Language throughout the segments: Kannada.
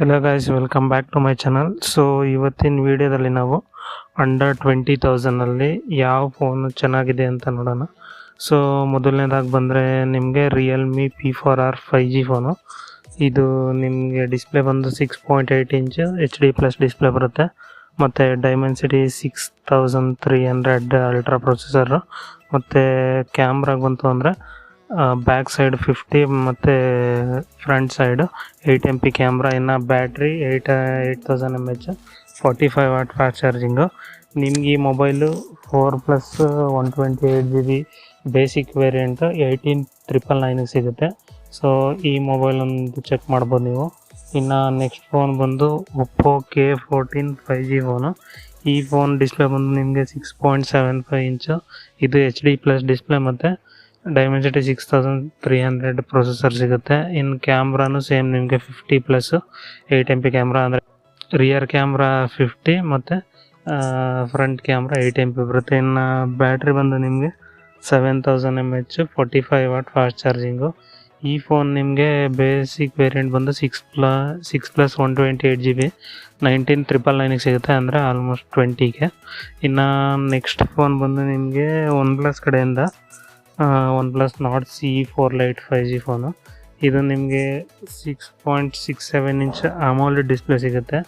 Hello guys, welcome back to my channel. So ಇವತ್ತಿನ ವಿಡಿಯೋದಲ್ಲಿ ನಾವು ಅಂಡರ್ 20,000ಅಲ್ಲಿ ಯಾವ ಫೋನು ಚೆನ್ನಾಗಿದೆ ಅಂತ ನೋಡೋಣ. ಸೊ ಮೊದಲನೇದಾಗಿ ಬಂದರೆ ನಿಮಗೆ ರಿಯಲ್ಮಿ P4R 5G ಫೋನು. ಇದು ನಿಮಗೆ ಡಿಸ್ಪ್ಲೇ ಬಂದು 6.8 ಇಂಚ್ HD+ ಡಿಸ್ಪ್ಲೇ ಬರುತ್ತೆ. ಮತ್ತು ಡೈಮೆನ್ಸಿಟಿ 6300 ಅಲ್ಟ್ರಾ ಪ್ರೊಸೆಸರು. ಮತ್ತು ಕ್ಯಾಮ್ರಾಗೆ ಬಂತು ಅಂದರೆ ಬ್ಯಾಕ್ ಸೈಡ್ 50 ಮತ್ತು ಫ್ರಂಟ್ ಸೈಡು 8MP ಕ್ಯಾಮ್ರಾ. ಇನ್ನು battery 8000 mAh 45 what fast charging. ನಿಮ್ಗೆ ಈ ಮೊಬೈಲು 4+ 128GB ಬೇಸಿಕ್ ವೇರಿಯಂಟು 18,999 ಸಿಗುತ್ತೆ. ಸೊ ಈ ಮೊಬೈಲ್ ಒಂದು ಚೆಕ್ ಮಾಡ್ಬೋದು ನೀವು. ಇನ್ನು ನೆಕ್ಸ್ಟ್ ಫೋನ್ ಬಂದು ಒಪ್ಪೋ K14 5G ಫೋನು. ಈ ಫೋನ್ ಡಿಸ್ಪ್ಲೇ ಬಂದು ನಿಮಗೆ 6.75 ಇಂಚು. ಇದು HD+ ಡಿಸ್ಪ್ಲೇ ಮತ್ತು ಡೈಮೆನ್ಸಿಟಿ 6300 ಪ್ರೊಸೆಸರ್ ಸಿಗುತ್ತೆ. ಇನ್ನು ಕ್ಯಾಮ್ರಾನು ಸೇಮ್ ನಿಮಗೆ 50+ 8MP ಕ್ಯಾಮ್ರಾ, ಅಂದರೆ ರಿಯರ್ ಕ್ಯಾಮ್ರಾ 50 ಮತ್ತು ಫ್ರಂಟ್ ಕ್ಯಾಮ್ರಾ 8MP ಬರುತ್ತೆ. ಇನ್ನು ಬ್ಯಾಟ್ರಿ ಬಂದು ನಿಮಗೆ 7000 mAh 45 ವಾಟ್ ಫಾಸ್ಟ್ ಚಾರ್ಜಿಂಗು. ಈ ಫೋನ್ ನಿಮಗೆ ಬೇಸಿಕ್ ವೇರಿಯಂಟ್ ಬಂದು 6+ 128GB 19,999 ಸಿಗುತ್ತೆ, ಅಂದರೆ ಆಲ್ಮೋಸ್ಟ್ 20K. ಇನ್ನು ನೆಕ್ಸ್ಟ್ ಫೋನ್ ಬಂದು ನಿಮಗೆ OnePlus ಕಡೆಯಿಂದ OnePlus Nord CE4 Lite 5G phone. ಇದು ನಿಮಗೆ 6.67 ಇಂಚ್ AMOLED ಡಿಸ್ಪ್ಲೇ ಸಿಗುತ್ತೆ.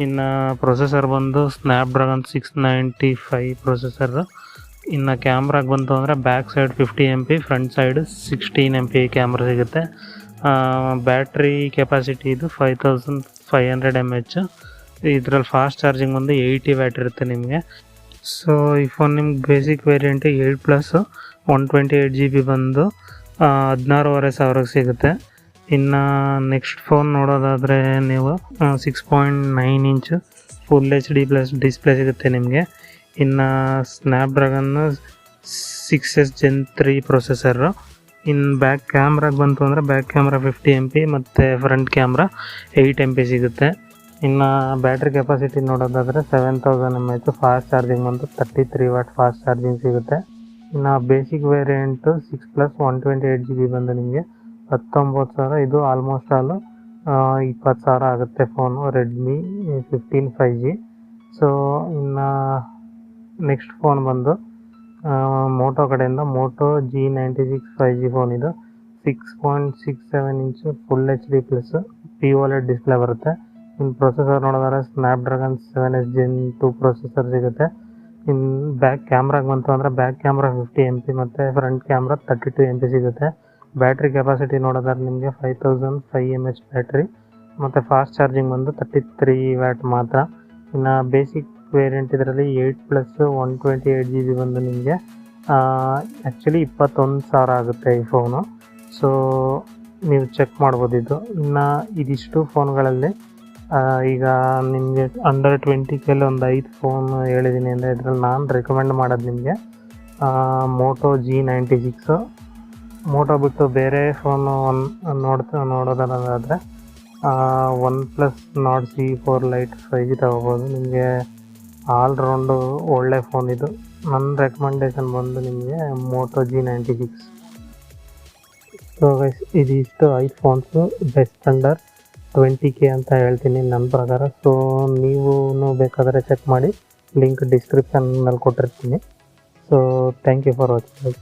ಇನ್ನು ಪ್ರೊಸೆಸರ್ ಬಂದು ಸ್ನ್ಯಾಪ್ಡ್ರ್ಯಾಗನ್ 695 ಪ್ರೊಸೆಸರು. ಇನ್ನು ಕ್ಯಾಮ್ರಾಗೆ ಬಂತು ಅಂದರೆ back side 50MP, front side 16MP camera ಸಿಗುತ್ತೆ. ಬ್ಯಾಟ್ರಿ ಕೆಪಾಸಿಟಿ ಇದು 5500 mAh. ಇದರಲ್ಲಿ ಫಾಸ್ಟ್ ಚಾರ್ಜಿಂಗ್ ಬಂದು 80 ವ್ಯಾಟ್ ಇರುತ್ತೆ ನಿಮಗೆ. ಸೊ ಈ ಫೋನ್ ನಿಮ್ಗೆ ಬೇಸಿಕ್ ವೇರಿಯಂಟ್ 8+ 128GB ಬಂದು 16,500 ಸಿಗುತ್ತೆ. ಇನ್ನು ನೆಕ್ಸ್ಟ್ ಫೋನ್ ನೋಡೋದಾದರೆ ನೀವು 6.9 ಇಂಚು ಫುಲ್ HD+ ಡಿಸ್ಪ್ಲೇ ಸಿಗುತ್ತೆ ನಿಮಗೆ. ಇನ್ನು ಸ್ನ್ಯಾಪ್ಡ್ರ್ಯಾಗನ್ನು 6S Gen 3 ಪ್ರೊಸೆಸರು. ಇನ್ನು ಬ್ಯಾಕ್ ಕ್ಯಾಮ್ರಾಗೆ ಬಂತು ಅಂದರೆ ಬ್ಯಾಕ್ ಕ್ಯಾಮ್ರಾ 50MP ಮತ್ತು ಫ್ರಂಟ್ ಕ್ಯಾಮ್ರಾ 8MP ಸಿಗುತ್ತೆ. ಇನ್ನು ಬ್ಯಾಟ್ರಿ ಕೆಪಾಸಿಟಿ ನೋಡೋದಾದರೆ 7000 mAh ಫಾಸ್ಟ್ ಚಾರ್ಜಿಂಗ್ ಬಂದು 33 ವಾಟ್ ಫಾಸ್ಟ್ ಚಾರ್ಜಿಂಗ್ ಸಿಗುತ್ತೆ. ಇನ್ನು ಬೇಸಿಕ್ ವೇರಿಯಂಟು 6+ 128GB ಬಂದು ನಿಮಗೆ 19,000. ಇದು ಆಲ್ಮೋಸ್ಟ್ ಆಲ್ 20,000 ಆಗುತ್ತೆ ಫೋನು, ರೆಡ್ಮಿ 15 5G. ಸೊ ಇನ್ನು ನೆಕ್ಸ್ಟ್ ಫೋನ್ ಬಂದು ಮೋಟೋ ಕಡೆಯಿಂದ ಮೋಟೋ G96 5G ಫೋನ್. ಇದು 6.67 ಇಂಚು ಫುಲ್ HD+ POLED ಡಿಸ್ಪ್ಲೇ ಬರುತ್ತೆ. ಇನ್ನು ಪ್ರೊಸೆಸರ್ ನೋಡೋದಾದ್ರೆ ಸ್ನ್ಯಾಪ್ಡ್ರ್ಯಾಗನ್ 7S Gen 2 ಪ್ರೊಸೆಸರ್ ಸಿಗುತ್ತೆ. ಇನ್ನು ಬ್ಯಾಕ್ ಕ್ಯಾಮ್ರಾಗೆ ಬಂತು ಅಂದರೆ ಬ್ಯಾಕ್ ಕ್ಯಾಮ್ರಾ 50MP ಮತ್ತು ಫ್ರಂಟ್ ಕ್ಯಾಮ್ರಾ 32MP ಸಿಗುತ್ತೆ. ಬ್ಯಾಟ್ರಿ ಕೆಪಾಸಿಟಿ ನೋಡೋದಾದ್ರೆ ನಿಮಗೆ 5005 mAh ಬ್ಯಾಟ್ರಿ ಮತ್ತು ಫಾಸ್ಟ್ ಚಾರ್ಜಿಂಗ್ ಬಂದು 33 ವ್ಯಾಟ್ ಮಾತ್ರ. ಇನ್ನು ಬೇಸಿಕ್ ವೇರಿಯಂಟ್ ಇದರಲ್ಲಿ 8+ 128GB ಬಂದು ನಿಮಗೆ ಆ್ಯಕ್ಚುಲಿ 21,000 ಆಗುತ್ತೆ ಈ ಫೋನು. ಸೊ ನೀವು ಚೆಕ್ ಮಾಡ್ಬೋದು ಇದು. ಇನ್ನು ಇದಿಷ್ಟು ಫೋನ್ಗಳಲ್ಲಿ ಈಗ ನಿಮಗೆ ಅಂಡರ್ 20Kಲ್ಲಿ ಒಂದು 5 ಫೋನ್ ಹೇಳಿದ್ದೀನಿ ಅಂದರೆ ಇದರಲ್ಲಿ ನಾನು ರೆಕಮೆಂಡ್ ಮಾಡೋದು ನಿಮಗೆ ಮೋಟೋ G96. ಮೋಟೋ ಬಿಟ್ಟು ಬೇರೆ ಫೋನು ನೋಡೋದಾದರೆ OnePlus Nord CE4 Lite 5G ತಗೋಬೋದು. ನಿಮಗೆ ಆಲ್ರೌಂಡು ಒಳ್ಳೆ ಫೋನ್ ಇದು. ನನ್ನ ರೆಕಮೆಂಡೇಷನ್ ಬಂದು ನಿಮಗೆ ಮೋಟೋ G96. ಸೊ ಗೈಸ್, ಇದಿಷ್ಟು 5 ಫೋನ್ಸು ಬೆಸ್ಟ್ ಅಂಡರ್ 20K ಅಂತ ಹೇಳ್ತೀನಿ ನನ್ನ ಪ್ರಕಾರ. ಸೊ ನೀವು ಬೇಕಾದರೆ ಚೆಕ್ ಮಾಡಿ, ಲಿಂಕ್ ಡಿಸ್ಕ್ರಿಪ್ಷನ್ನಲ್ಲಿ ಕೊಟ್ಟಿರ್ತೀನಿ. So thank you for watching.